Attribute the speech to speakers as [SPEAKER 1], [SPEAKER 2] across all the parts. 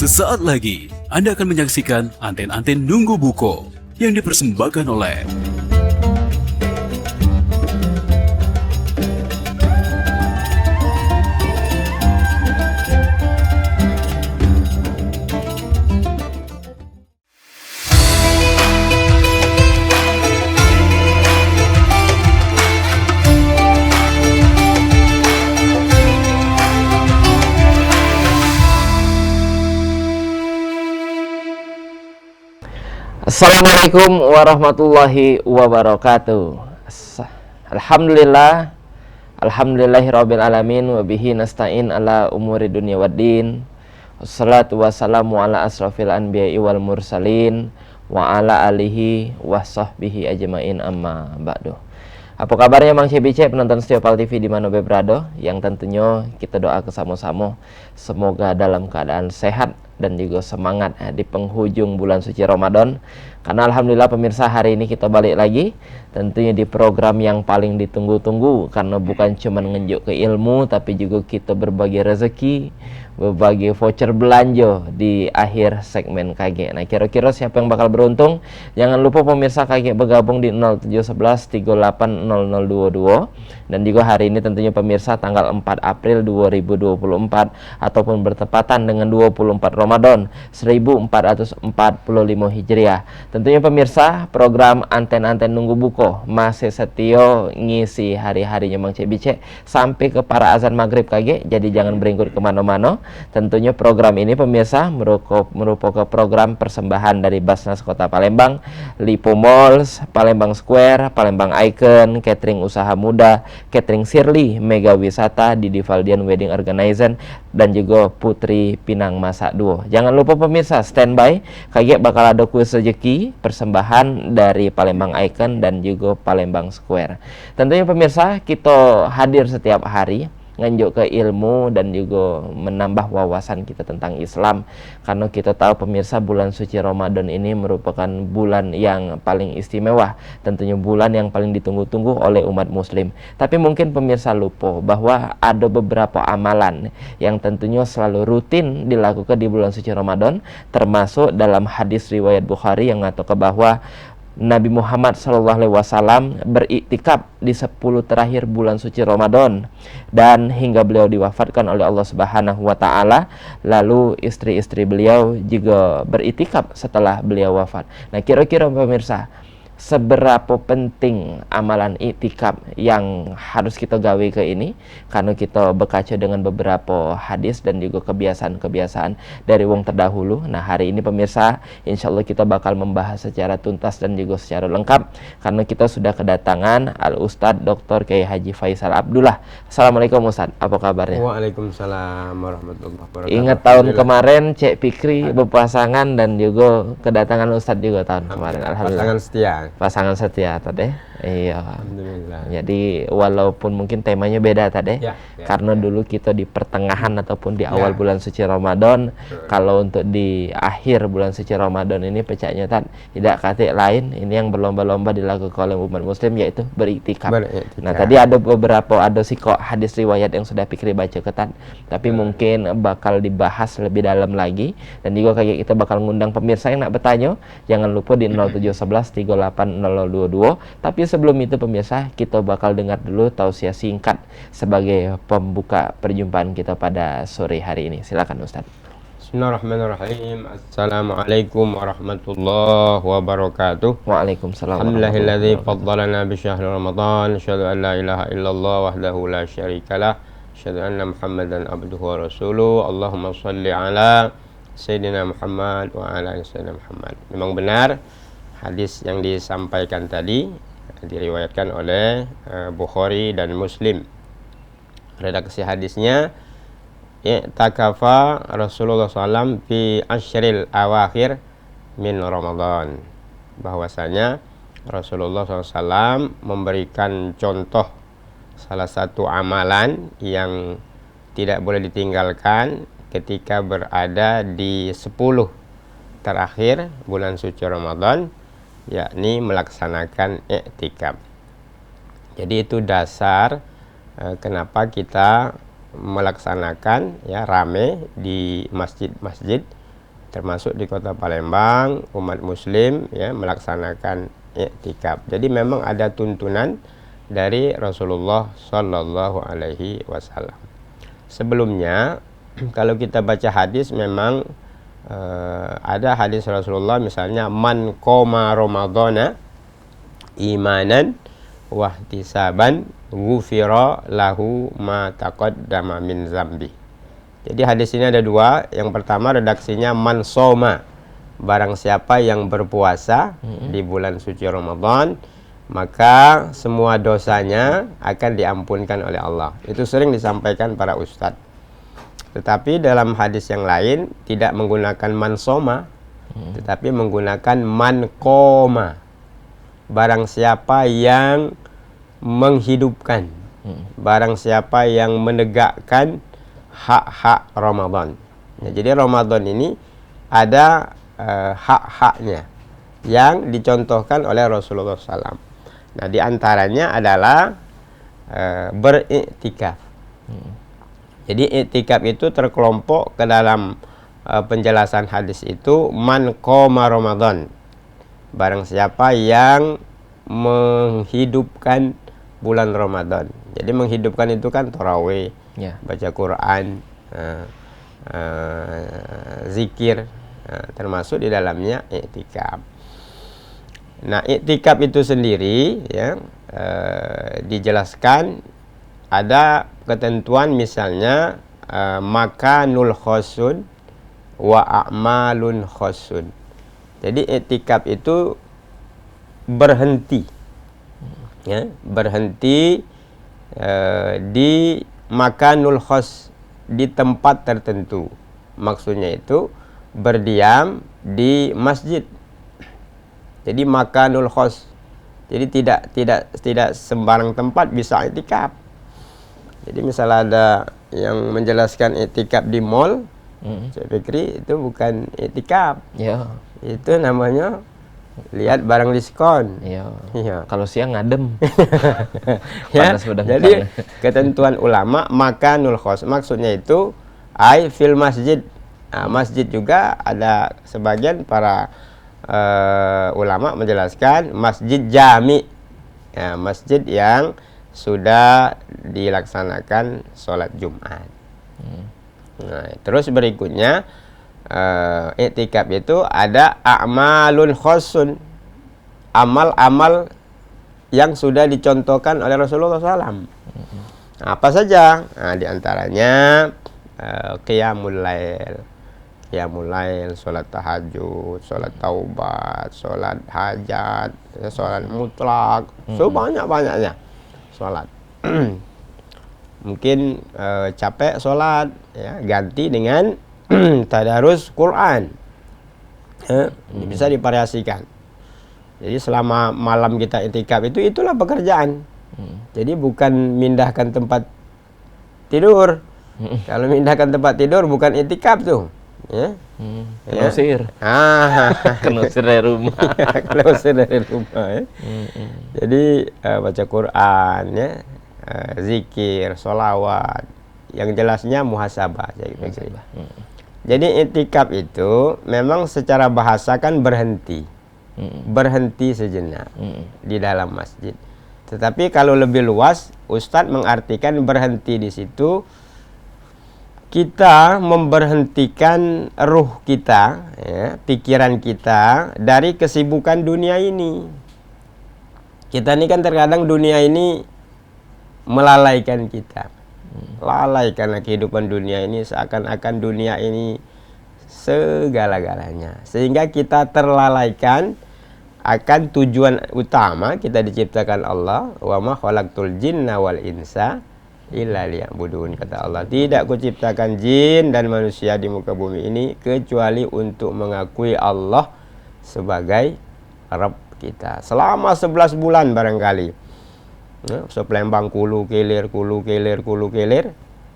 [SPEAKER 1] Sesaat lagi, Anda akan menyaksikan Anten-Anten Nunggu Buko yang dipersembahkan oleh
[SPEAKER 2] Assalamualaikum warahmatullahi wabarakatuh. Alhamdulillah, alhamdulillahirabbil alamin wa bihi nasta'in ala umuri dunya waddin. Wassalatu wassalamu ala asrofil anbiya'i wal mursalin wa ala alihi wa sahbihi ajmain, amma ba'du. Apa kabarnya Mang Cebice, penonton setia Pal TV di mana berada, yang tentunya kita doa sama-sama semoga dalam keadaan sehat dan juga semangat di penghujung bulan suci Ramadan. Karena alhamdulillah pemirsa, hari ini kita balik lagi tentunya di program yang paling ditunggu-tunggu, karena bukan cuma ngenjuk ke ilmu tapi juga kita berbagi rezeki, berbagi voucher belanja di akhir segmen KG. Nah, kira-kira siapa yang bakal beruntung? Jangan lupa pemirsa, KG bergabung di 0711 380022. Dan juga hari ini tentunya pemirsa tanggal 4 April 2024 ataupun bertepatan dengan 24 Ramadan 1445 Hijriah. Tentunya pemirsa, program Anten-Anten Nunggu Buko masih setia ngisi hari-harinya Mang Cebice sampai ke para azan maghrib KG. Jadi jangan beringkut kemana-mana. Tentunya program ini pemirsa merupakan program persembahan dari Basnas Kota Palembang, Lipo Malls, Palembang Square, Palembang Icon, Catering Usaha Muda, Catering Sirli, Mega Wisata, Didi Valdian Wedding Organizer, dan juga Putri Pinang Masak Duo. Jangan lupa pemirsa, standby, KG bakal ada kuis rezeki persembahan dari Palembang Icon dan juga Palembang Square. Tentunya pemirsa, kita hadir setiap hari nganjuk ke ilmu dan juga menambah wawasan kita tentang Islam, karena kita tahu pemirsa, bulan suci Ramadan ini merupakan bulan yang paling istimewa, tentunya bulan yang paling ditunggu-tunggu oleh umat muslim. Tapi mungkin pemirsa lupa bahwa ada beberapa amalan yang tentunya selalu rutin dilakukan di bulan suci Ramadan, termasuk dalam hadis riwayat Bukhari yang mengatakan bahwa Nabi Muhammad SAW beriktikaf di 10 terakhir bulan suci Ramadan, dan hingga beliau diwafatkan oleh Allah Subhanahu wa Ta'ala. Lalu istri-istri beliau juga beriktikaf setelah beliau wafat. Nah, kira-kira pemirsa, seberapa penting amalan iktikaf yang harus kita gawe ke ini, karena kita berkaca dengan beberapa hadis dan juga kebiasaan-kebiasaan dari wong terdahulu. Nah, hari ini pemirsa, insya Allah kita bakal membahas secara tuntas dan juga secara lengkap, karena kita sudah kedatangan Al-Ustadz Dr. Kiai Haji Faisal Abdullah. Assalamualaikum Ustadz, apa kabarnya?
[SPEAKER 3] Waalaikumsalam warahmatullahi wabarakatuh.
[SPEAKER 2] Ingat tahun kemarin Cek Fikri berpasangan dan juga kedatangan Ustadz juga tahun kemarin. Alhamdulillah. Pasangan setia tadi. Iya.
[SPEAKER 3] Alhamdulillah.
[SPEAKER 2] Jadi walaupun mungkin temanya beda tadi, karena dulu kita di pertengahan ataupun di awal bulan suci Ramadan. Kalau untuk di akhir bulan suci Ramadan ini pecahnya tidak kata lain, ini yang berlomba-lomba dilakukan oleh umat muslim, yaitu beriktikaf. Nah, tadi ada beberapa hadis riwayat yang sudah Fikri baca ketan, tapi mungkin bakal dibahas lebih dalam lagi, dan juga kayak kita bakal ngundang pemirsa yang nak bertanya. Jangan lupa di 0711 380022. Tapi sebelum itu pemirsa, kita bakal dengar dulu tausiah singkat sebagai pembuka perjumpaan kita pada sore hari ini. Silakan Ustaz.
[SPEAKER 3] Bismillahirrahmanirrahim. Assalamualaikum warahmatullahi wabarakatuh.
[SPEAKER 2] Waalaikumsalam.
[SPEAKER 3] Alhamdulillahilladzi faddalana bi syahri Ramadan. Asyhadu an la ilaha illallah wahdahu la syarikalah. Asyhadu anna Muhammadan abduhu wa rasuluh. Allahumma shalli ala Sayyidina Muhammad wa ala Sayyidina Muhammad. Memang benar hadis yang disampaikan tadi diriwayatkan oleh Bukhari dan Muslim. Redaksi hadisnya, i'takafa Rasulullah SAW fi asyril awakhir min Ramadan. Bahwasanya Rasulullah SAW memberikan contoh salah satu amalan yang tidak boleh ditinggalkan ketika berada di 10 terakhir bulan suci Ramadan, yakni melaksanakan iktikaf. Jadi itu dasar kenapa kita melaksanakan rame di masjid-masjid termasuk di kota Palembang umat muslim ya melaksanakan iktikaf. Jadi memang ada tuntunan dari Rasulullah Shallallahu Alaihi Wasallam. Sebelumnya kalau kita baca hadis memang ada hadis Rasulullah, misalnya man qoma ramadhana imanan wahtisaban ghufira lahu ma taqaddama min zambi. Jadi hadis ini ada dua. Yang pertama redaksinya man soma, barang siapa yang berpuasa di bulan suci Ramadan, maka semua dosanya akan diampunkan oleh Allah. Itu sering disampaikan para ustadz. Tetapi dalam hadis yang lain tidak menggunakan man soma, tetapi menggunakan man qoma, barang siapa yang menghidupkan, barang siapa yang menegakkan hak-hak Ramadan. Ya, jadi Ramadan ini ada hak-haknya yang dicontohkan oleh Rasulullah SAW. Nah, diantaranya adalah beriktikaf. Jadi iktikaf itu terkelompok ke dalam penjelasan hadis itu man qoma Ramadan, barang siapa yang menghidupkan bulan Ramadan. Jadi menghidupkan itu kan tarawih, baca Quran, zikir, termasuk di dalamnya iktikaf. Nah, iktikaf itu sendiri ya dijelaskan ada ketentuan, misalnya makanul khosun wa a'malun khosun. Jadi iktikaf itu berhenti, ya, berhenti di makanul khos, di tempat tertentu. Maksudnya itu berdiam di masjid. Jadi makanul khos. Jadi tidak sembarang tempat bisa iktikaf. Jadi misalnya ada yang menjelaskan iktikaf di mall, saya pikir itu bukan iktikaf. Ya. Itu namanya lihat barang diskon. Iya. Kalau siang ngadem. Ya. Jadi ketentuan ulama makanul khos, maksudnya itu fil masjid. Nah, masjid juga ada sebagian para ulama menjelaskan masjid jami. Ya, masjid yang sudah dilaksanakan sholat Jumat. Nah, terus berikutnya iktikaf itu ada a'malun khosun, amal-amal yang sudah dicontohkan oleh Rasulullah SAW. Apa saja? Nah, diantaranya qiyamul lail, sholat tahajud, sholat taubat, sholat hajat, sholat mutlak, sebanyak-banyaknya sholat. Mungkin capek sholat, ya, ganti dengan tadarus Quran, bisa divariasikan. Jadi selama malam kita iktikaf itu itulah pekerjaan. Jadi bukan mindahkan tempat tidur. Kalau mindahkan tempat tidur bukan iktikaf tuh, ya. Kenusir. Kenusir dari rumah. Kenusir dari rumah, ya. Jadi baca Quran, ya, zikir, sholawat, yang jelasnya muhasabah. Jadi iktikaf itu memang secara bahasa kan berhenti, berhenti sejenak di dalam masjid. Tetapi kalau lebih luas, Ustadz mengartikan berhenti di situ kita memberhentikan ruh kita, ya, pikiran kita dari kesibukan dunia ini. Kita ini kan terkadang dunia ini melalaikan kita. Lalai karena kehidupan dunia ini, seakan-akan dunia ini segala-galanya, sehingga kita terlalaikan akan tujuan utama kita diciptakan Allah. Wa ma khalaqtul jinna wal insa illa liya'budun, kata Allah, tidak kuciptakan jin dan manusia di muka bumi ini kecuali untuk mengakui Allah sebagai Rabb kita. Selama 11 bulan barangkali, Sepelembang kulu kelir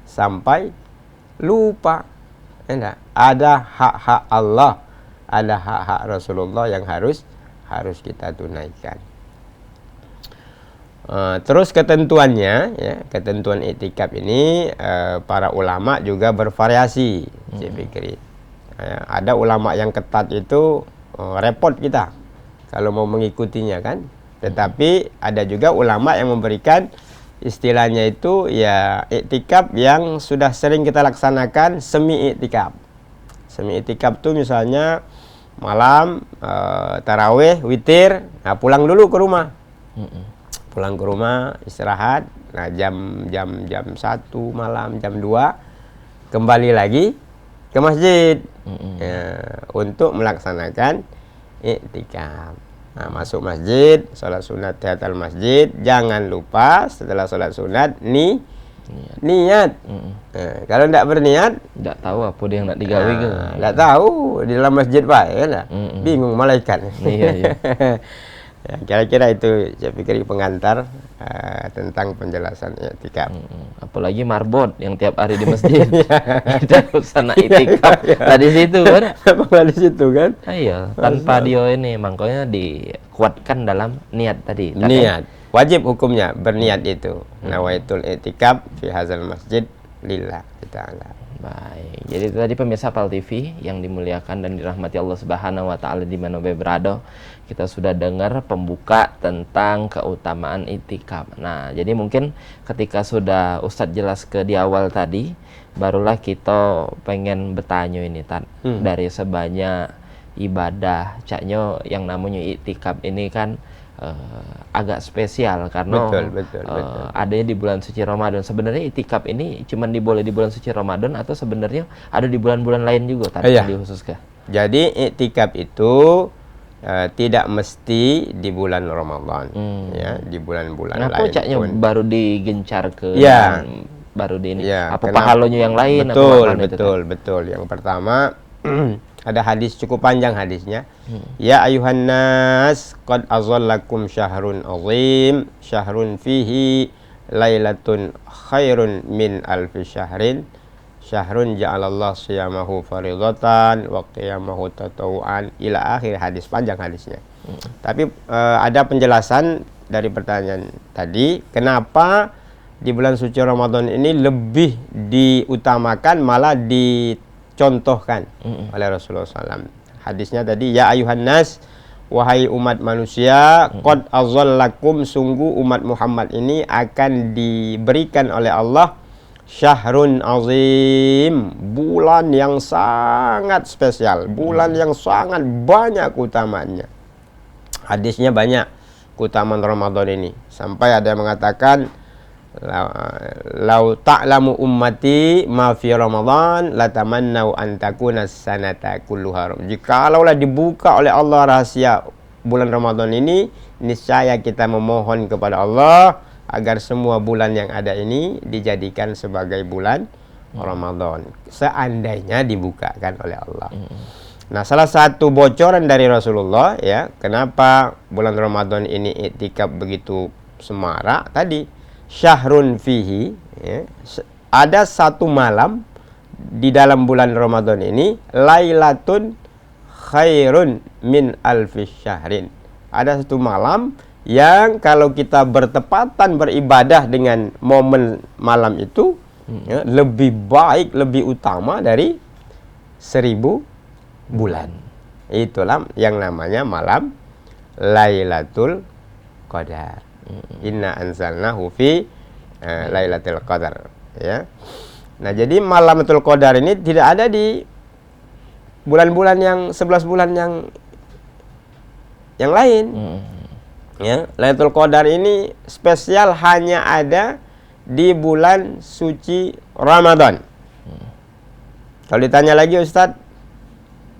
[SPEAKER 3] sampai lupa. Enggak, ada hak-hak Allah, ada hak-hak Rasulullah yang harus kita tunaikan. Terus ketentuannya, ya, ketentuan iktikaf ini para ulama juga bervariasi, saya pikir. Ya, ada ulama yang ketat itu repot kita kalau mau mengikutinya kan. Tetapi ada juga ulama yang memberikan istilahnya itu ya iktikaf yang sudah sering kita laksanakan semi iktikaf. Semi iktikaf tuh misalnya malam tarawih, witir, nah pulang dulu ke rumah. Pulang ke rumah istirahat, nah jam 1 malam, jam 2 kembali lagi ke masjid ya, untuk melaksanakan iktikaf. Nah, masuk masjid, sholat sunat tahiyatul masjid, jangan lupa setelah sholat sunat niat. Nah, kalau tidak berniat,
[SPEAKER 2] Tidak tahu apa dia yang nak digawe ke.
[SPEAKER 3] tidak tahu di dalam masjid pak, ya, bingung malaikat.
[SPEAKER 2] Iya.
[SPEAKER 3] Ya, kira-kira itu saya pikir pengantar tentang penjelasan iktikaf.
[SPEAKER 2] Apalagi marbot yang tiap hari di masjid. Kita sana itikaf tadi situ kan.
[SPEAKER 3] Di situ kan.
[SPEAKER 2] Iya, tanpa dia ini makanya dikuatkan dalam niat tadi.
[SPEAKER 3] Niat wajib hukumnya berniat itu. Nawaitul iktikaf fi hadzal masjid lillah ta'ala.
[SPEAKER 2] Baik. Jadi itu tadi pemirsa PAL TV yang dimuliakan dan dirahmati Allah Subhanahu wa taala di mana berada. Kita sudah dengar pembuka tentang keutamaan iktikaf. Nah, jadi mungkin ketika sudah Ustadz jelas ke di awal tadi, barulah kita pengen bertanya ini dari sebanyak ibadah caknya yang namanya iktikaf ini kan agak spesial karena
[SPEAKER 3] betul.
[SPEAKER 2] adanya di bulan suci Ramadan. Sebenarnya iktikaf ini cuma boleh di bulan suci Ramadan atau sebenarnya ada di bulan-bulan lain juga tadi yang dikhususkan?
[SPEAKER 3] Jadi iktikaf itu tidak mesti di bulan Ramadan, ya, di bulan-bulan lain.
[SPEAKER 2] Kenapa caknya baru digencar ke baru di ini? Apa pahalanya yang lain?
[SPEAKER 3] Betul. Yang pertama ada hadis cukup panjang hadisnya. Ya ayuhan nas qad azallakum syahrun azim syahrun fihi lailatun khairun min alfi syahrin syahrun ja'alallah siyamahu faridatan wa qiyamahu tatawuan ila akhir hadis, panjang hadisnya. Tapi ada penjelasan dari pertanyaan tadi, kenapa di bulan suci Ramadan ini lebih diutamakan malah dicontohkan oleh Rasulullah SAW. Hadisnya tadi, ya ayuhan nas, wahai umat manusia, qad azallakum, sungguh umat Muhammad ini akan diberikan oleh Allah syahrun azim, bulan yang sangat spesial, bulan yang sangat banyak keutamaannya. Hadisnya banyak keutamaan Ramadan ini, sampai ada yang mengatakan lau ta'lamu ummati ma fi Ramadan latamannau an takuna sanata kulluha. Jikalau dibuka oleh Allah rahasia bulan Ramadan ini, niscaya kita memohon kepada Allah agar semua bulan yang ada ini dijadikan sebagai bulan Ramadan, seandainya dibukakan oleh Allah. Nah, salah satu bocoran dari Rasulullah ya, kenapa bulan Ramadan ini iktikaf begitu semarak tadi, syahrun fihi ya, ada satu malam di dalam bulan Ramadan ini, lailatun khairun min alfi syahrin. Ada satu malam yang kalau kita bertepatan beribadah dengan momen malam itu ya, lebih baik, lebih utama dari 1000 bulan. Itulah yang namanya malam Lailatul Qadar. Inna anzalnahu fi Lailatul Qadar ya. Nah, jadi malam Lailatul Qadar ini tidak ada di bulan-bulan yang 11 bulan yang lain. Ya, Lailatul Qadar ini spesial hanya ada di bulan suci Ramadan. Kalau ditanya lagi, Ustadz,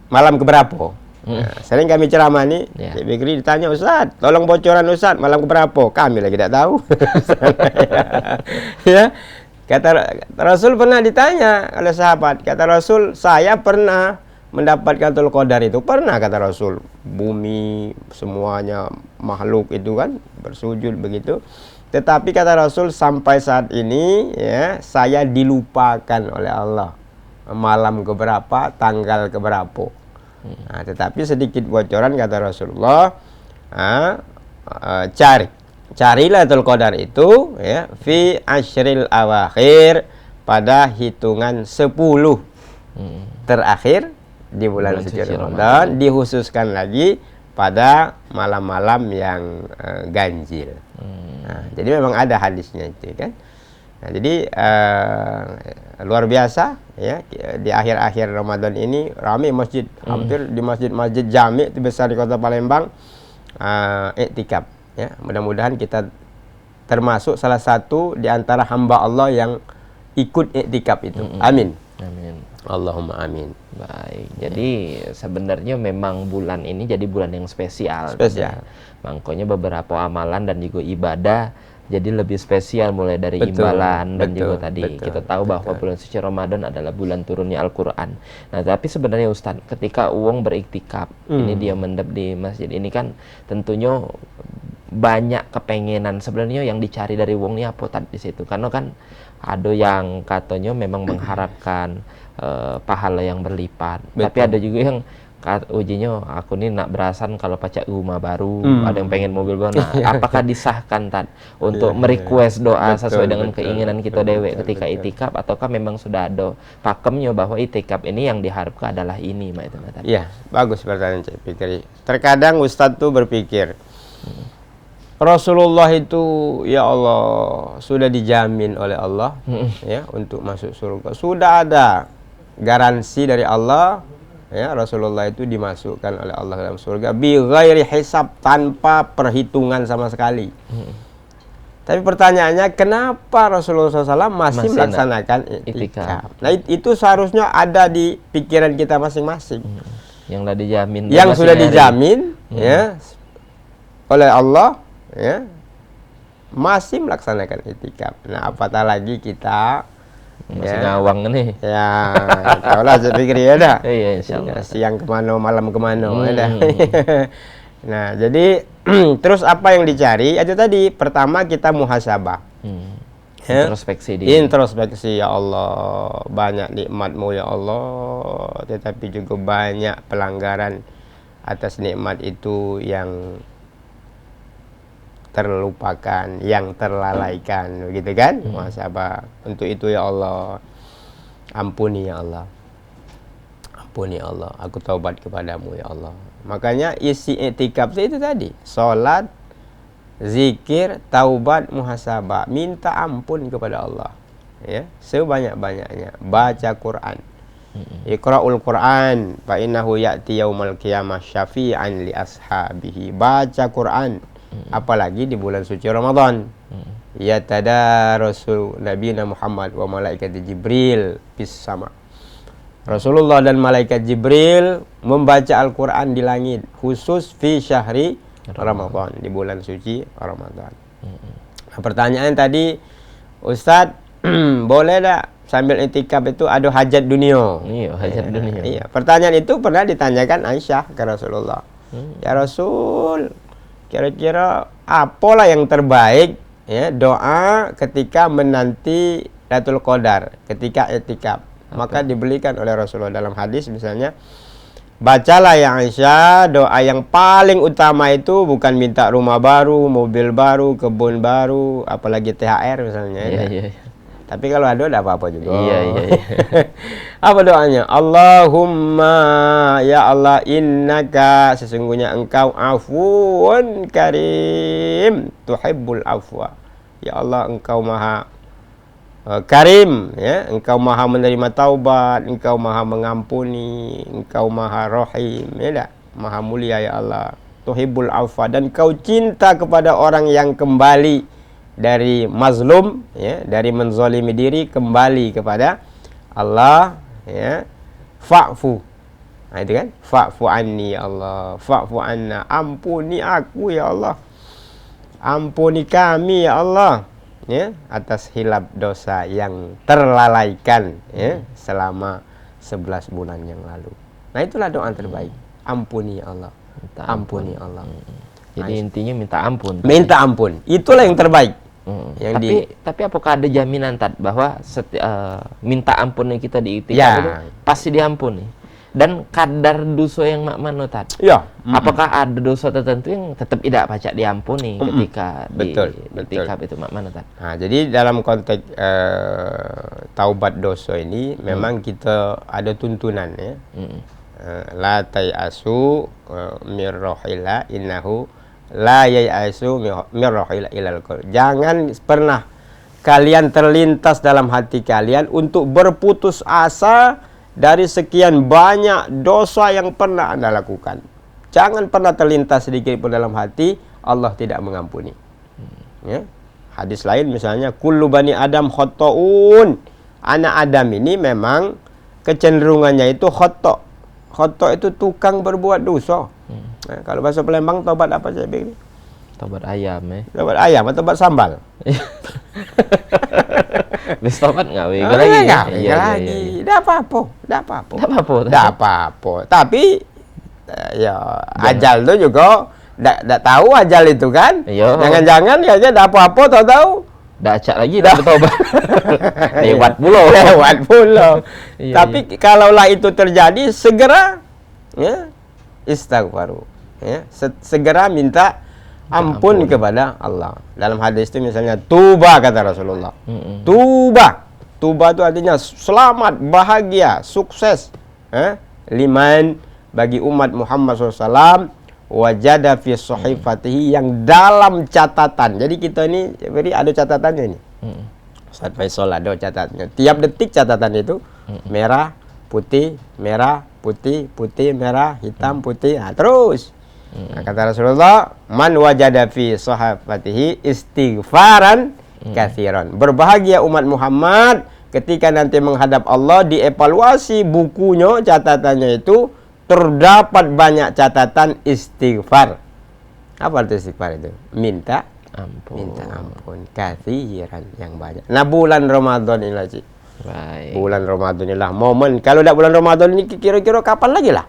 [SPEAKER 3] malam keberapa? Nah, sering kami ceramah nih, Cik Fikri ditanya, Ustadz, tolong bocoran Ustadz, malam keberapa? Kami lagi tidak tahu. Ya, kata Rasul pernah ditanya oleh sahabat, kata Rasul, saya pernah mendapatkan Lailatul Qadar itu, pernah, kata Rasul. Bumi semuanya makhluk itu kan bersujud begitu. Tetapi kata Rasul, sampai saat ini ya, saya dilupakan oleh Allah malam keberapa, tanggal keberapa. Nah, tetapi sedikit bocoran kata Rasulullah, carilah Lailatul Qadar itu ya, fi asyril awakhir, pada hitungan 10 terakhir di bulan
[SPEAKER 2] Bulan
[SPEAKER 3] suci
[SPEAKER 2] suci
[SPEAKER 3] Ramadan, dikhususkan lagi pada malam-malam yang ganjil. Nah, jadi memang ada hadisnya itu kan. Nah, jadi luar biasa ya, di akhir-akhir Ramadan ini ramai masjid, hampir di masjid-masjid jami itu besar di Kota Palembang iktikaf ya. Mudah-mudahan kita termasuk salah satu di antara hamba Allah yang ikut iktikaf itu. Amin.
[SPEAKER 2] Amin.
[SPEAKER 3] Allahumma amin.
[SPEAKER 2] Baik, jadi sebenarnya memang bulan ini jadi bulan yang spesial.
[SPEAKER 3] Spesial.
[SPEAKER 2] Makanya beberapa amalan dan juga ibadah jadi lebih spesial, mulai dari
[SPEAKER 3] Betul,
[SPEAKER 2] imbalan dan
[SPEAKER 3] betul,
[SPEAKER 2] juga tadi
[SPEAKER 3] betul,
[SPEAKER 2] kita tahu bahwa bulan suci Ramadan adalah bulan turunnya Al-Quran. Nah, tapi sebenarnya Ustadz, ketika uang beriktikaf, ini dia mendap di masjid ini kan tentunya banyak kepengenan sebenarnya yang dicari dari uang ini apa tadi di situ, karena kan ada yang katanya memang mengharapkan pahala yang berlipat.
[SPEAKER 3] Betul.
[SPEAKER 2] Tapi ada juga yang ujinya aku nih nak berasan kalau pacak rumah baru, ada yang pengen mobil baru. Nah, apakah disahkan Tad untuk merequest doa sesuai dengan keinginan kita dewek ketika itikaf, ataukah memang sudah ada pakemnya bahwa itikaf ini yang diharapkan adalah ini, Mak itu Tad?
[SPEAKER 3] Iya, bagus pertanyaan Cik Fikri. Terkadang Ustadz tuh berpikir Rasulullah itu ya Allah sudah dijamin oleh Allah ya untuk masuk surga. Sudah ada garansi dari Allah ya, Rasulullah itu dimasukkan oleh Allah dalam surga bi ghairi hisab, tanpa perhitungan sama sekali. Tapi pertanyaannya, kenapa Rasulullah SAW masih melaksanakan itikaf? Nah, itu seharusnya ada di pikiran kita masing-masing.
[SPEAKER 2] Yang sudah dijamin.
[SPEAKER 3] Yang sudah dijamin ya oleh Allah ya, masih melaksanakan itikaf. Nah, apatah lagi kita
[SPEAKER 2] masih ngawang nih.
[SPEAKER 3] Ya, tahulah saya pikir ya dah.
[SPEAKER 2] Iya, insyaallah.
[SPEAKER 3] Ya, siang kemana, malam kemana, ya dah. Nah, jadi terus apa yang dicari? Itu tadi, pertama kita muhasabah. Ya?
[SPEAKER 2] Introspeksi diri.
[SPEAKER 3] Introspeksi, ya Allah, banyak nikmat-Mu ya Allah, tetapi juga banyak pelanggaran atas nikmat itu yang terlupakan, yang terlalaikan, begitu kan? Muhasabah. Untuk itu ya Allah, ampuni ya Allah, ampuni ya Allah, aku taubat kepadamu ya Allah. Makanya isi iktikaf itu tadi, sholat, zikir, taubat, muhasabah, minta ampun kepada Allah ya, sebanyak-banyaknya. Baca Quran, Iqra'ul Quran fa innahu ya'ti yaumal qiyamah syafi'an li ashabihi. Baca Quran, apalagi di bulan suci Ramadan. Ya tadarasul nabiyina Muhammad wa malaikat Jibril bis sama. Rasulullah dan malaikat Jibril membaca Al-Quran di langit, khusus fi syahri Ramadan, di bulan suci Ramadan. Nah, pertanyaan tadi, Ustadz, boleh tak sambil itikaf itu ada hajat dunia?
[SPEAKER 2] Iya, hajat dunia.
[SPEAKER 3] Iya. Pertanyaan itu pernah ditanyakan Aisyah ke Rasulullah. Ya Rasul, kira-kira apalah yang terbaik ya doa ketika menanti Lailatul Qadar, ketika itikaf? Maka dibelikan oleh Rasulullah dalam hadis misalnya, bacalah ya Aisyah, doa yang paling utama itu bukan minta rumah baru, mobil baru, kebun baru, apalagi THR misalnya.
[SPEAKER 2] Iya, iya.
[SPEAKER 3] Tapi kalau ada apa-apa juga.
[SPEAKER 2] Iya.
[SPEAKER 3] Apa doanya? Allahumma, ya Allah, innaka, sesungguhnya engkau afuun karim, tuhibbul afwa. Ya Allah, engkau maha karim ya, engkau maha menerima taubat, engkau maha mengampuni, engkau maha rahim ya dah, maha mulia ya Allah. Tuhibbul afwa, dan kau cinta kepada orang yang kembali dari mazlum ya, dari menzalimi diri kembali kepada Allah ya. Fa'fu, nah itu kan, fa'fu anni ya Allah, fa'fu anna, ampuni aku ya Allah, ampuni kami ya Allah ya, atas hilap dosa yang terlalaikan ya selama 11 bulan yang lalu. Nah, itulah doa terbaik. Ampuni ya Allah, ampuni Allah.
[SPEAKER 2] Jadi intinya minta ampun.
[SPEAKER 3] Minta ampun, itulah yang terbaik.
[SPEAKER 2] Tapi apakah ada jaminan Tad bahwa minta ampun yang kita di itikaf
[SPEAKER 3] Ya.
[SPEAKER 2] itu pasti diampuni? Dan kadar dosa yang mak mano Tad?
[SPEAKER 3] Ya.
[SPEAKER 2] Apakah ada dosa tertentu yang tetap tidak pacak diampuni ketika
[SPEAKER 3] Betul,
[SPEAKER 2] di itikaf itu mak mano Tad?
[SPEAKER 3] Nah, jadi dalam konteks taubat dosa ini memang kita ada tuntunan ya. la tayasu mir rohila innahu la yayasu mir rohila ilal qul. Jangan pernah kalian terlintas dalam hati kalian untuk berputus asa dari sekian banyak dosa yang pernah Anda lakukan. Jangan pernah terlintas sedikit pun dalam hati Allah tidak mengampuni. Ya. Hadis lain misalnya kullu bani adam khotoun. Anak Adam ini memang kecenderungannya itu khoto. Khoto itu tukang berbuat dosa. Nah, kalau bahasa Palembang tobat apa saya bilang?
[SPEAKER 2] Tobat ayam
[SPEAKER 3] Tobat ayam atau tobat sambal?
[SPEAKER 2] Bis tobat nggak wih
[SPEAKER 3] Nggak
[SPEAKER 2] lagi.
[SPEAKER 3] lagi. Tidak apa-apa. Tapi ya ajal itu juga tidak tahu ajal itu kan.
[SPEAKER 2] Iya.
[SPEAKER 3] Jangan-jangan ya tidak apa-apa tahu-tahu.
[SPEAKER 2] Dah acak lagi dah bertobat. Lewat pulau.
[SPEAKER 3] Lewat pulau.
[SPEAKER 2] Iya,
[SPEAKER 3] Tapi kalaulah itu terjadi segera ya istighfaru. Ya, segera minta ampun kepada Allah. Dalam hadis itu misalnya tuba kata Rasulullah. Tuba itu artinya selamat, bahagia, sukses. Liman bagi umat Muhammad SAW wajada fi sahifatihi yang dalam catatan. Jadi kita ini beri ada catatannya ini. Ustaz Faisal ada catatannya. Tiap detik catatan itu merah, putih, merah, hitam, putih. Nah, terus. Nah, kata Rasulullah, man wajada fi sahifatihi istighfaran katsiran. Berbahagia umat Muhammad ketika nanti menghadap Allah dievaluasi bukunya, catatannya itu terdapat banyak catatan istighfar. Apa itu istighfar itu? Minta ampun katsiran yang banyak. Nah, bulan Ramadan ini lah, Cik.
[SPEAKER 2] Baik.
[SPEAKER 3] Bulan Ramadan inilah momen. Kalau tidak bulan Ramadan ini kira-kira kapan lagi lah?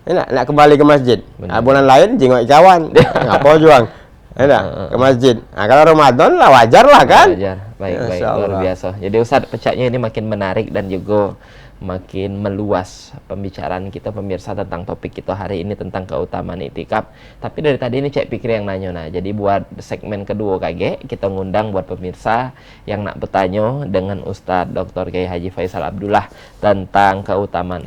[SPEAKER 3] Nak kembali ke masjid. Bulan lain jengok kawan. Apa juang? Ke masjid. Nah, kalau Ramadan lah wajar lah kan?
[SPEAKER 2] Wajar. Baik, luar biasa. Jadi Ustadz pecahnya ini makin menarik dan juga makin meluas pembicaraan kita pemirsa tentang topik kita hari ini tentang keutamaan iktikaf. Tapi dari tadi ini Cek Pikri yang nanya. Nah, jadi buat segmen kedua KG kita ngundang buat pemirsa yang nak bertanya dengan Ustadz Dr. Kiai Haji Faisal Abdullah tentang keutamaan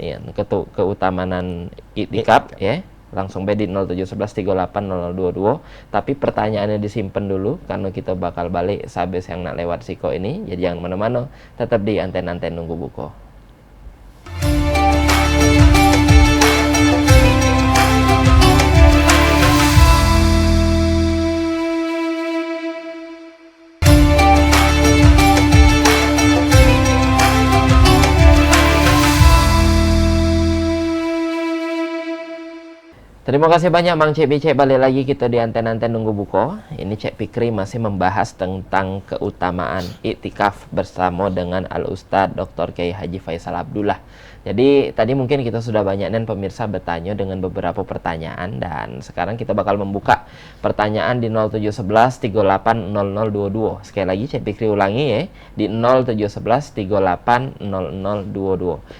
[SPEAKER 2] iktikaf ya. Langsung di 0711380022. Tapi pertanyaannya disimpan dulu karena kita bakal balik sabes yang nak lewat siko ini. Jadi jangan mana-mana, tetap di anten-anten nunggu buko. Terima kasih banyak Bang Cek Bicek, balik lagi kita di anten-anten nunggu buko. Ini Cek Pikri masih membahas tentang keutamaan iktikaf bersama dengan Al-Ustadz Dr. Kiai Haji Faisal Abdullah. Jadi tadi mungkin kita sudah banyak dan pemirsa bertanya dengan beberapa pertanyaan, dan sekarang kita bakal membuka pertanyaan di 0711380022. Sekali lagi Cek Pikri ulangi ya, di 0711380022.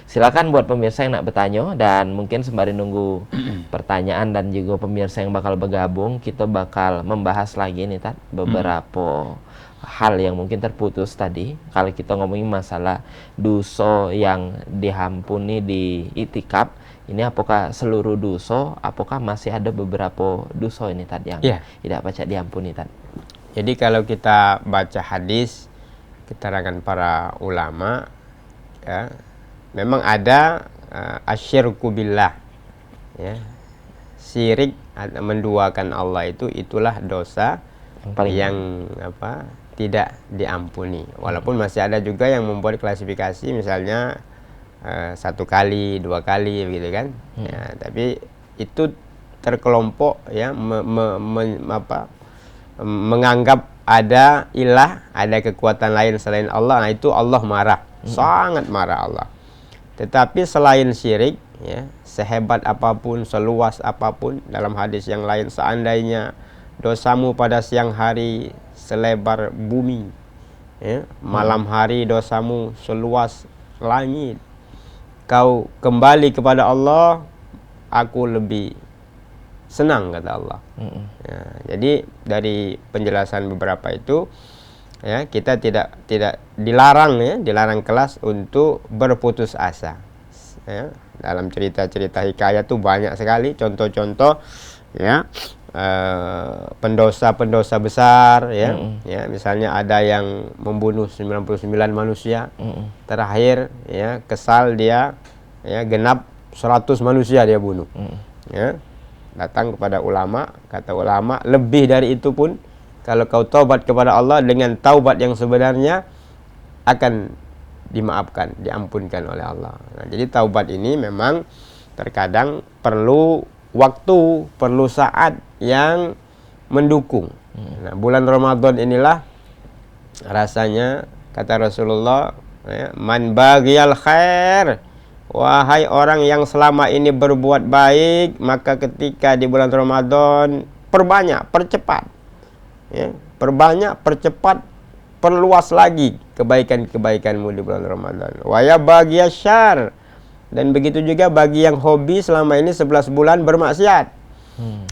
[SPEAKER 2] Silakan buat pemirsa yang nak bertanya, dan mungkin sembari nunggu pertanyaan dan juga pemirsa yang bakal bergabung, kita bakal membahas lagi nih beberapa hal yang mungkin terputus tadi. Kalau kita ngomongin masalah dosa yang diampuni di iktikaf, ini apakah seluruh dosa, apakah masih ada beberapa dosa ini tadi yang tidak baca diampuni tadi?
[SPEAKER 3] Jadi kalau kita baca hadis keterangan para ulama ya, memang ada asyirku billah ya, syirik menduakan Allah itulah dosa yang tidak diampuni. Walaupun masih ada juga yang membuat klasifikasi misalnya 1 kali, 2 kali begitu kan. Ya, tapi itu terkelompok ya menganggap ada ilah, ada kekuatan lain selain Allah. Nah, itu Allah marah. Sangat marah Allah. Tetapi selain syirik ya, sehebat apapun, seluas apapun, dalam hadis yang lain, seandainya dosamu pada siang hari selebar bumi ya, malam hari dosamu seluas langit, kau kembali kepada Allah, aku lebih senang, kata Allah. Ya, jadi dari penjelasan beberapa itu ya, kita tidak dilarang ya, dilarang kelas untuk berputus asa ya. Dalam cerita-cerita hikayat tuh banyak sekali contoh-contoh ya, pendosa-pendosa besar ya. Ya, misalnya ada yang membunuh 99 manusia. Terakhir ya, kesal dia ya, genap 100 manusia dia bunuh. Ya. Datang kepada ulama, kata ulama, lebih dari itu pun kalau kau taubat kepada Allah dengan taubat yang sebenarnya akan dimaafkan, diampunkan oleh Allah. Nah, jadi taubat ini memang terkadang perlu waktu, perlu saat yang mendukung. Nah, bulan Ramadan inilah rasanya kata Rasulullah, ya, man baghiyal khair, wahai orang yang selama ini berbuat baik, maka ketika di bulan Ramadan perbanyak, percepat, ya, perbanyak, percepat, perluas lagi kebaikan-kebaikanmu di bulan Ramadan. Wa ya baghiyasyar, dan begitu juga bagi yang hobi selama ini 11 bulan bermaksiat.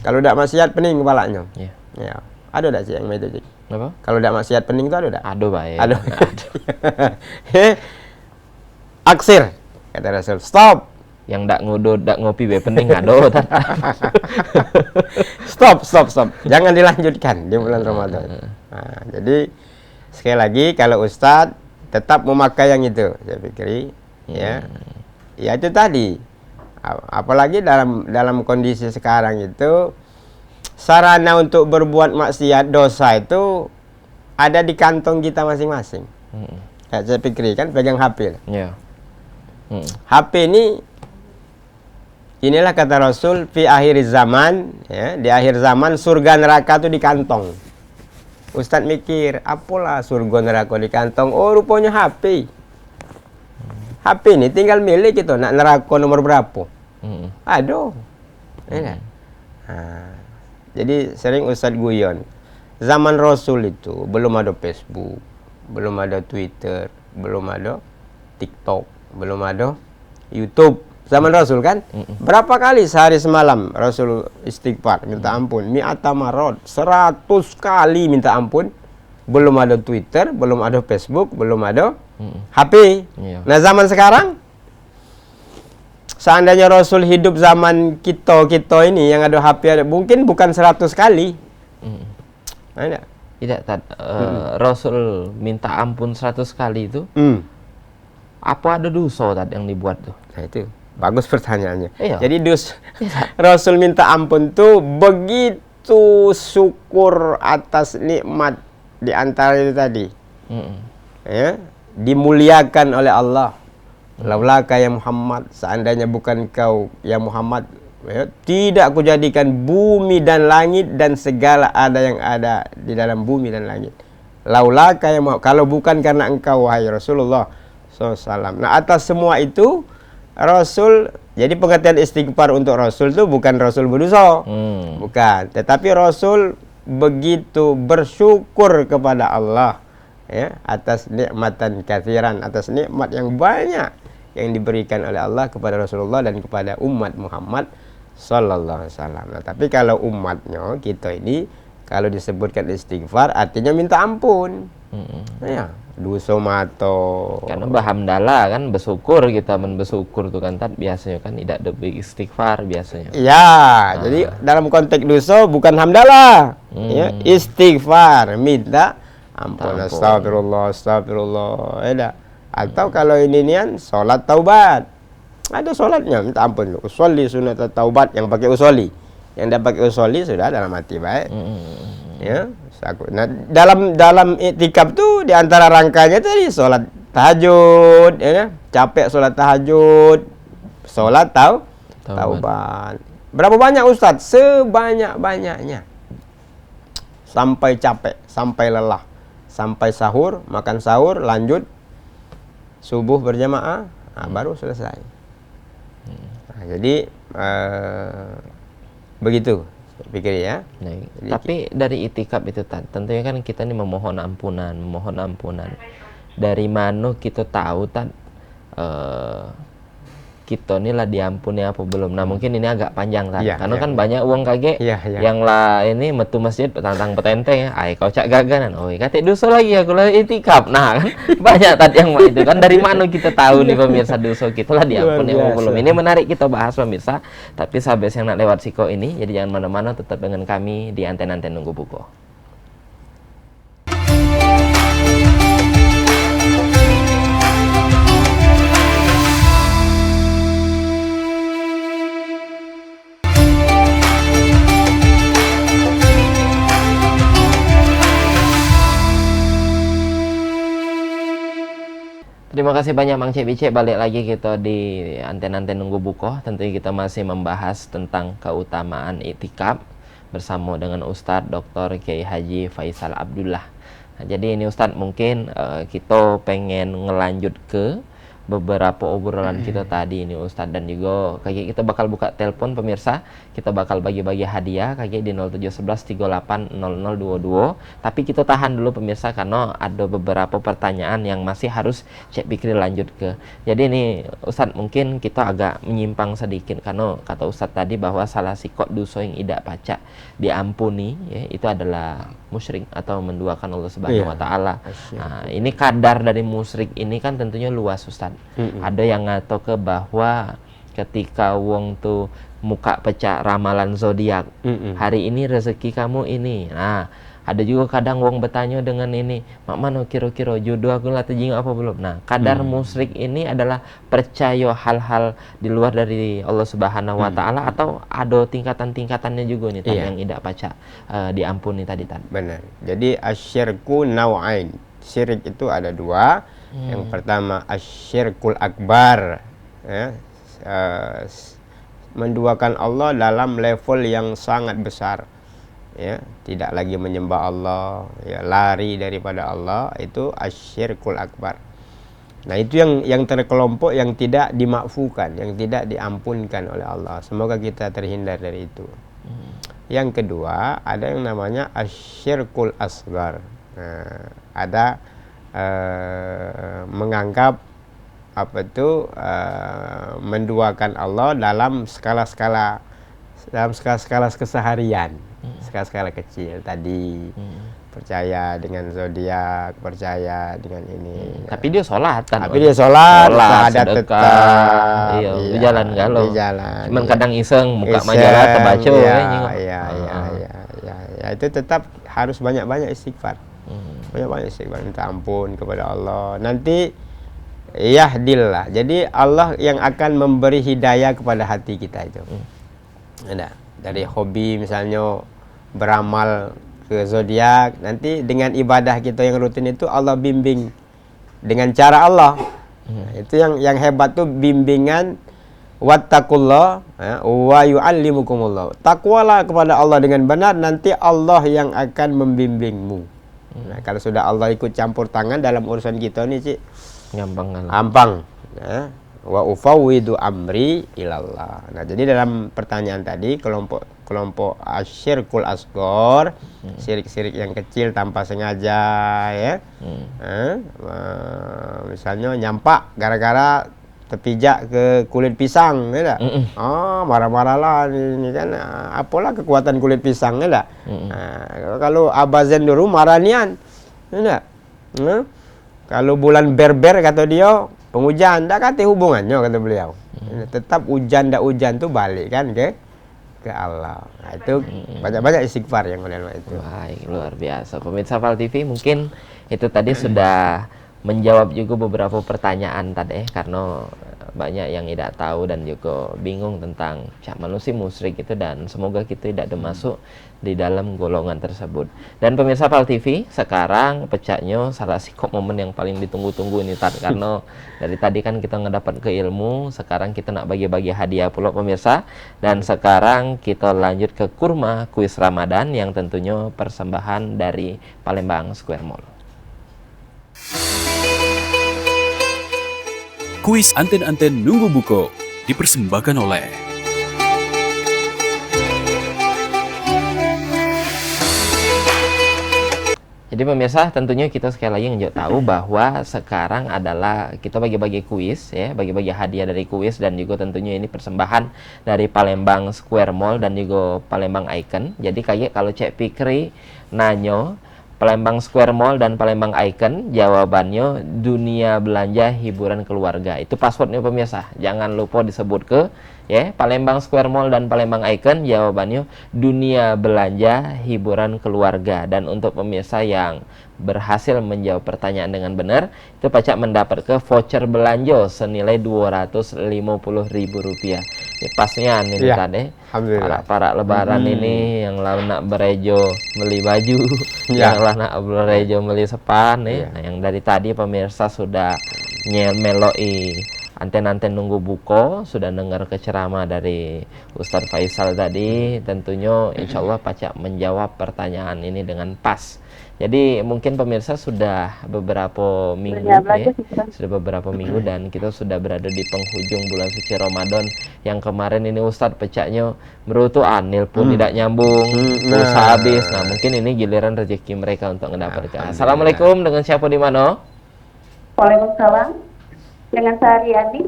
[SPEAKER 3] Kalau tidak maksiat pening kepalanya. Ya. Ada tak sih yang itu?
[SPEAKER 2] Apa?
[SPEAKER 3] Kalau tidak maksiat pening itu ada tak?
[SPEAKER 2] Ada baik.
[SPEAKER 3] Ada. Aksir kata Rasul. Stop.
[SPEAKER 2] Yang dak ngudut, dak ngopi be pening ado.
[SPEAKER 3] Stop. Jangan dilanjutkan di bulan Ramadan. Nah, jadi sekali lagi kalau Ustadz tetap memakai yang itu, saya pikir ya itu tadi. Apalagi dalam kondisi sekarang itu sarana untuk berbuat maksiat, dosa itu ada di kantong kita masing-masing. Ya, saya pikir kan pegang HP.
[SPEAKER 2] Ya.
[SPEAKER 3] HP inilah kata Rasul fi akhir zaman, ya, di akhir zaman surga neraka itu di kantong. Ustadz mikir, apalah surga neraka di kantong? Oh, rupanya HP. HP ini tinggal milih gitu, nak neraka nomor berapa? Aduh. Ya. Nah, jadi sering Ustadz guyon. Zaman Rasul itu belum ada Facebook, belum ada Twitter, belum ada TikTok, belum ada YouTube. Zaman Rasul kan? Berapa kali sehari semalam Rasul istighfar, minta ampun, mi'ata marot, 100 kali minta ampun. Belum ada Twitter, belum ada Facebook, belum ada HP. Nah, zaman sekarang seandainya Rasul hidup zaman kita ini yang ada HP, ada mungkin bukan 100 kali. Ada?
[SPEAKER 2] Tidak, Rasul minta ampun 100 kali itu. Apa ada dosa tadi yang dibuat tuh?
[SPEAKER 3] Nah, itu bagus pertanyaannya.
[SPEAKER 2] Iya.
[SPEAKER 3] Jadi Rasul minta ampun tuh begitu syukur atas nikmat di antara itu tadi. Ya, dimuliakan oleh Allah. Laulaka ya Muhammad, seandainya bukan kau ya Muhammad, ya, tidak kujadikan bumi dan langit dan segala ada yang ada di dalam bumi dan langit. Laulaka ya Muhammad, kalau bukan karena engkau wahai Rasulullah SAW. Nah, atas semua itu Rasul, jadi pengertian istighfar untuk Rasul itu bukan Rasul berdosa, bukan, tetapi Rasul begitu bersyukur kepada Allah, ya, atas nikmatan katsiran, atas nikmat yang banyak yang diberikan oleh Allah kepada Rasulullah dan kepada umat Muhammad sallallahu alaihi wasallam. Nah, tapi kalau umatnya kita ini kalau disebutkan istighfar artinya minta ampun. Ya, dosa mato.
[SPEAKER 2] Karena bahamdala kan bersyukur, kita bersyukur tuh kan biasanya kan tidak ada istighfar biasanya.
[SPEAKER 3] Ya, jadi dalam konteks dosa bukan hamdalah, ya, istighfar, minta ampun. Astagfirullah. Ya, atau kalau ini nian salat taubat. Ada salatnya minta ampun. Usolli sunat taubat yang pakai usolli. Yang tidak pakai usolli sudah dalam hati baik. Ya. Nah, dalam iktikaf tuh di antara rangkanya tadi sholat tahajud, ya, capek sholat tahajud, sholat taubat. Berapa banyak Ustadz? Sebanyak-banyaknya. Sampai capek, sampai lelah, sampai sahur, makan sahur, lanjut subuh berjamaah, nah, baru selesai. Nah, jadi begitu. Pikir ya.
[SPEAKER 2] Nah, tapi dari itikaf itu tentunya kan kita ini memohon ampunan. Dari mana kita tahu kita ini lah diampuni apa belum. Nah mungkin ini agak panjang kan,
[SPEAKER 3] Iya,
[SPEAKER 2] karena
[SPEAKER 3] iya,
[SPEAKER 2] kan
[SPEAKER 3] iya.
[SPEAKER 2] banyak uang kage
[SPEAKER 3] Iya, iya.
[SPEAKER 2] yang lah ini metu masjid tantang petenteng ya, ay kau cak gaganan, oi kate dosa lagi aku lah itikaf. Nah kan banyak tadi yang itu kan, dari mana kita tahu nih pemirsa dosa kita lah diampuni apa
[SPEAKER 3] Luar
[SPEAKER 2] belum.
[SPEAKER 3] biasa.
[SPEAKER 2] Ini menarik kita bahas pemirsa, tapi sabes yang nak lewat siko ini, jadi jangan mana-mana, tetap dengan kami di Anten-Anten Nunggu Buko. Terima kasih banyak Mang Cek Bicek, balik lagi kita di Anten-Anten Nunggu Buko. Tentunya kita masih membahas tentang keutamaan iktikaf bersama dengan Ustadz Dr. Kiai Haji Faisal Abdullah. Nah, jadi ini Ustadz mungkin kita pengen ngelanjut ke beberapa obrolan kita tadi ini Ustadz, dan juga kayak kita bakal buka telepon pemirsa, kita bakal bagi-bagi hadiah kayak di 0711380022. Tapi kita tahan dulu pemirsa, karena ada beberapa pertanyaan yang masih harus Cek Bikri lanjut ke. Jadi ini Ustadz mungkin kita agak menyimpang sedikit, karena kata Ustadz tadi bahwa salah sikok dosa yang tidak pacak diampuni ya, itu adalah musyrik atau menduakan Allah Subhanahu wa taala. Nah, ini kadar dari musyrik ini kan tentunya luas Ustadz. Ada yang ngato ke bahwa ketika wong tuh muka pecah ramalan zodiak, hari ini rezeki kamu ini. Nah, ada juga kadang wong bertanya dengan ini, mak mana kira-kira jodoh aku lah terjing apa belum. Nah, kadar musyrik ini adalah percaya hal-hal di luar dari Allah Subhanahu wa taala, atau ada tingkatan-tingkatannya juga nih yang tidak pacak diampuni tadi.
[SPEAKER 3] Benar. Jadi asyirku nau'ain. Syirik itu ada dua. Yang pertama asyirkul akbar, ya, menduakan Allah dalam level yang sangat besar, ya, tidak lagi menyembah Allah, ya, lari daripada Allah, itu asyirkul akbar. Nah itu yang terkelompok yang tidak dimakfukan, yang tidak diampunkan oleh Allah. Semoga kita terhindar dari itu. Yang kedua ada yang namanya asyirkul asgar. Nah, ada menganggap apa itu menduakan Allah dalam skala-skala keseharian, skala-skala kecil tadi, percaya dengan zodiak, percaya dengan ini.
[SPEAKER 2] Tapi dia sholat kan.
[SPEAKER 3] Tapi dia sholat ada
[SPEAKER 2] sedekah,
[SPEAKER 3] tetap.
[SPEAKER 2] iya, di jalan galau.
[SPEAKER 3] Di jalan.
[SPEAKER 2] Cuman kadang iseng buka
[SPEAKER 3] Iseng,
[SPEAKER 2] majalah terbaca
[SPEAKER 3] ya, itu tetap harus banyak-banyak istighfar. Banyak-banyak istighfar, minta ampun kepada Allah. Nanti yahdillah. Jadi Allah yang akan memberi hidayah kepada hati kita itu. Ada dari hobi misalnya beramal ke zodiak, nanti dengan ibadah kita yang rutin itu Allah bimbing dengan cara Allah. Nah, itu yang hebat tuh bimbingan wattaqullah wa yu'allimukumullah. Takwalah kepada Allah dengan benar, nanti Allah yang akan membimbingmu. Nah, kalau sudah Allah ikut campur tangan dalam urusan kita nih, Cik, gampang. Nah, wa ufawwidu amri ilallah. Nah, jadi dalam pertanyaan tadi kelompok asyirkul asghar, syirik-syirik yang kecil tanpa sengaja, ya. Misalnya nyampak gara-gara terpijak ke kulit pisang, ya tak? Marah-marah lah ini kan, apalah kekuatan kulit pisang, ya tak? Kalau abazen dulu maranian, ya tak? Kalau bulan berber kata dia penghujan, tak kata hubungannya kata beliau. Tetap hujan tak hujan tuh balik kan ke Allah. Nah, itu banyak-banyak istighfar yang model itu.
[SPEAKER 2] Baik, luar biasa. Pemirsa Fal TV, mungkin itu tadi sudah menjawab juga beberapa pertanyaan tadi, karena banyak yang tidak tahu dan juga bingung tentang manusia musyrik itu, dan semoga kita tidak termasuk di dalam golongan tersebut. Dan pemirsa Fal TV, sekarang pecahnya salah sikok momen yang paling ditunggu-tunggu ini karena dari tadi kan kita ngedapat ke ilmu, sekarang kita nak bagi-bagi hadiah pula pemirsa. Dan sekarang kita lanjut ke kurma kuis Ramadan yang tentunya persembahan dari Palembang Square Mall.
[SPEAKER 1] Kuis Anten-Anten Nunggu Buko dipersembahkan oleh
[SPEAKER 2] Jadi Jadi pemirsa, tentunya kita sekali lagi nunjuk tahu bahwa sekarang adalah kita bagi-bagi kuis ya, bagi-bagi hadiah dari kuis, dan juga tentunya ini persembahan dari Palembang Square Mall dan juga Palembang Icon. Jadi kayak kalau Cek Pikri nanyo Palembang Square Mall dan Palembang Icon, jawabannya dunia belanja hiburan keluarga. Itu passwordnya pemirsa. Jangan lupa disebut ke ya, Palembang Square Mall dan Palembang Icon, jawabannya dunia belanja hiburan keluarga. Dan untuk pemirsa yang berhasil menjawab pertanyaan dengan benar, itu pacak mendapat ke voucher belanja senilai Rp250.000. Ini pasnya nih
[SPEAKER 3] Iya,
[SPEAKER 2] tadi.
[SPEAKER 3] alhamdulillah.
[SPEAKER 2] Para lebaran ini yang lah nak berejo beli baju,
[SPEAKER 3] Ya.
[SPEAKER 2] yang lah nak berejo beli sepan nih.
[SPEAKER 3] Iya.
[SPEAKER 2] Nah, yang dari tadi pemirsa sudah meloi anten-anten nunggu buko, sudah dengar ceramah dari Ustadz Faisal tadi. Tentunya insya Allah pacak menjawab pertanyaan ini dengan pas. Jadi mungkin pemirsa sudah beberapa minggu ya, sudah beberapa minggu dan kita sudah berada di penghujung bulan suci Ramadan. Yang kemarin ini Ustadz pecahnya merutu anil pun tidak nyambung, pulsa habis. Nah mungkin ini giliran rezeki mereka untuk mendapatkan. Assalamualaikum, dengan siapa di mana?
[SPEAKER 4] Waalaikumsalam. Dengan Sariani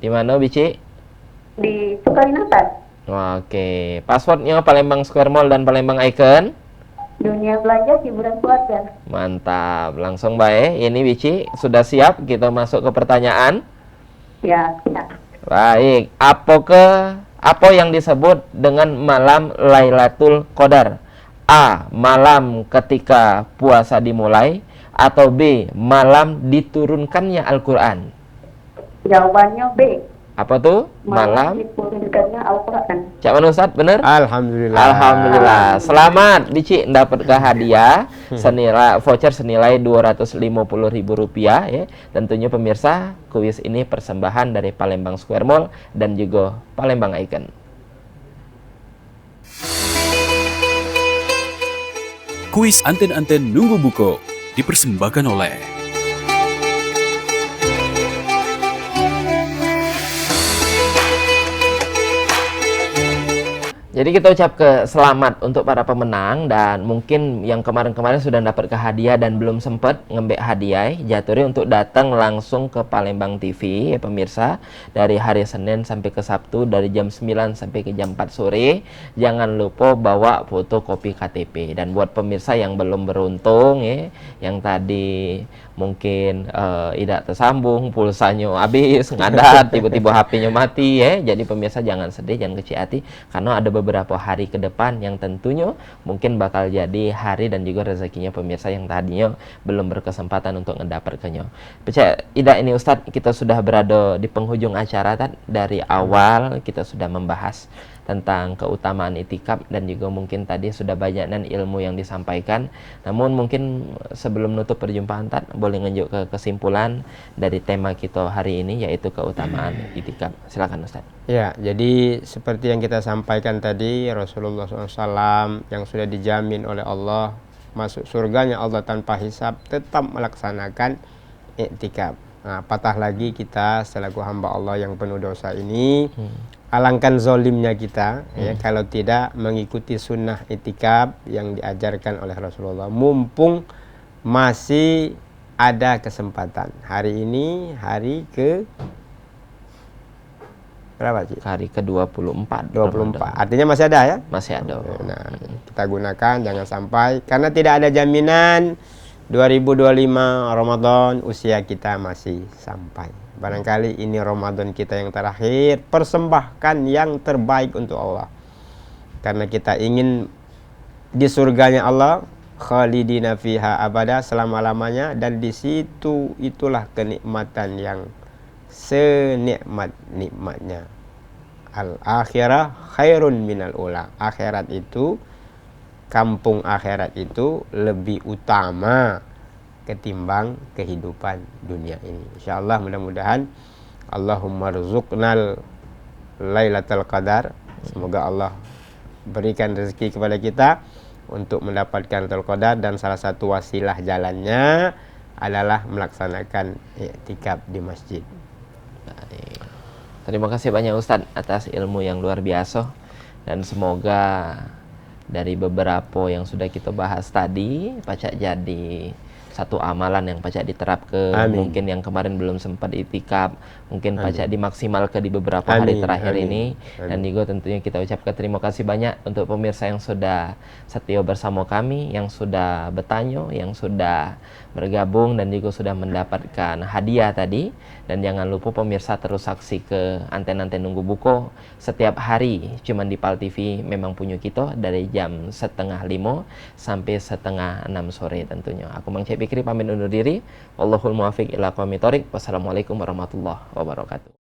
[SPEAKER 2] Di mana Bici?
[SPEAKER 4] di Sukalinatan.
[SPEAKER 2] Oke, passwordnya Palembang Square Mall dan Palembang Icon.
[SPEAKER 4] Dunia belanja hiburan keluarga.
[SPEAKER 2] Mantap, langsung baik. Ini Bici sudah siap, kita masuk ke pertanyaan.
[SPEAKER 4] Ya, ya.
[SPEAKER 2] Baik, apa yang disebut dengan malam Lailatul Qadar? A. Malam ketika puasa dimulai, atau B. Malam diturunkannya Al-Quran?
[SPEAKER 4] Jawabannya B.
[SPEAKER 2] Apa tuh? Malam
[SPEAKER 4] diturunkannya Al-Quran.
[SPEAKER 2] Cak mana Ustaz? Bener?
[SPEAKER 3] Alhamdulillah.
[SPEAKER 2] Alhamdulillah. Selamat Bici dapat ke hadiah senilai voucher senilai Rp250.000 ya. Tentunya pemirsa, kuis ini persembahan dari Palembang Square Mall dan juga Palembang Icon.
[SPEAKER 1] Kuis anten-anten nunggu buko dipersembahkan oleh
[SPEAKER 2] Jadi kita ucap ke selamat untuk para pemenang, dan mungkin yang kemarin-kemarin sudah dapat ke hadiah dan belum sempat ngembek hadiah, jaturi untuk datang langsung ke Palembang TV ya pemirsa, dari hari Senin sampai ke Sabtu dari jam 9 sampai ke jam 4 sore. Jangan lupa bawa fotokopi KTP. Dan buat pemirsa yang belum beruntung ya, yang tadi mungkin tidak tersambung, pulsanya habis, ngadat, tiba-tiba HP-nya mati ya. Jadi pemirsa jangan sedih, jangan kecil hati, karena ada beberapa hari ke depan yang tentunya mungkin bakal jadi hari dan juga rezekinya pemirsa yang tadinya belum berkesempatan untuk mendapatkannya. Percaya tidak ini Ustadz, kita sudah berada di penghujung acara dari awal kita sudah membahas tentang keutamaan itikaf dan juga mungkin tadi sudah banyak dan ilmu yang disampaikan. Namun mungkin sebelum nutup perjumpaan boleh nunjuk ke kesimpulan dari tema kita hari ini, yaitu keutamaan itikaf. Silakan Ustaz.
[SPEAKER 3] Ya, jadi seperti yang kita sampaikan tadi, Rasulullah SAW yang sudah dijamin oleh Allah masuk surganya Allah tanpa hisab, tetap melaksanakan iktikaf. Nah, patah lagi kita selaku hamba Allah yang penuh dosa ini, alangkan zolimnya kita ya, kalau tidak mengikuti sunnah iktikaf yang diajarkan oleh Rasulullah. Mumpung masih ada kesempatan. Hari ini hari ke berapa sih?
[SPEAKER 2] Hari ke-24.
[SPEAKER 3] 24. Artinya masih ada ya?
[SPEAKER 2] Masih ada.
[SPEAKER 3] Nah, kita gunakan, jangan sampai, karena tidak ada jaminan 2025 Ramadan usia kita masih sampai. Barangkali ini Ramadan kita yang terakhir, persembahkan yang terbaik untuk Allah. Karena kita ingin di surganya Allah, khalidina fiha abada, selama-lamanya, dan di situ itulah kenikmatan yang senikmat-nikmatnya. Al-akhirah khairun minal ula. Akhirat itu, kampung akhirat itu lebih utama ketimbang kehidupan dunia ini. Insyaallah, mudah-mudahan Allahumma rzuqnal Lailatul Qadar. Semoga Allah berikan rezeki kepada kita untuk mendapatkan Lailatul Qadar, dan salah satu wasilah jalannya adalah melaksanakan i'tikaf di masjid.
[SPEAKER 2] Terima kasih banyak Ustadz atas ilmu yang luar biasa, dan semoga dari beberapa yang sudah kita bahas tadi, pacak jadi satu amalan yang pacak diterapkan.
[SPEAKER 3] Amin.
[SPEAKER 2] Mungkin yang kemarin belum sempat itikaf, mungkin
[SPEAKER 3] Amin.
[SPEAKER 2] pacak dimaksimalkan di beberapa hari
[SPEAKER 3] Amin,
[SPEAKER 2] terakhir
[SPEAKER 3] amin,
[SPEAKER 2] ini.
[SPEAKER 3] amin.
[SPEAKER 2] Dan juga tentunya kita ucapkan terima kasih banyak untuk pemirsa yang sudah setia bersama kami, yang sudah bertanya, yang sudah bergabung dan juga sudah mendapatkan hadiah tadi. Dan jangan lupa pemirsa terus saksi ke Anten-Anten Nunggu Buko setiap hari cuman di PAL TV memang punya kita dari jam 4:30 sampai 5:30 sore tentunya. Aku Mang Cek Fikri pamit undur diri. Wallahul muwaffiq ila aqwamit thoriq. Wassalamualaikum warahmatullahi wabarakatuh.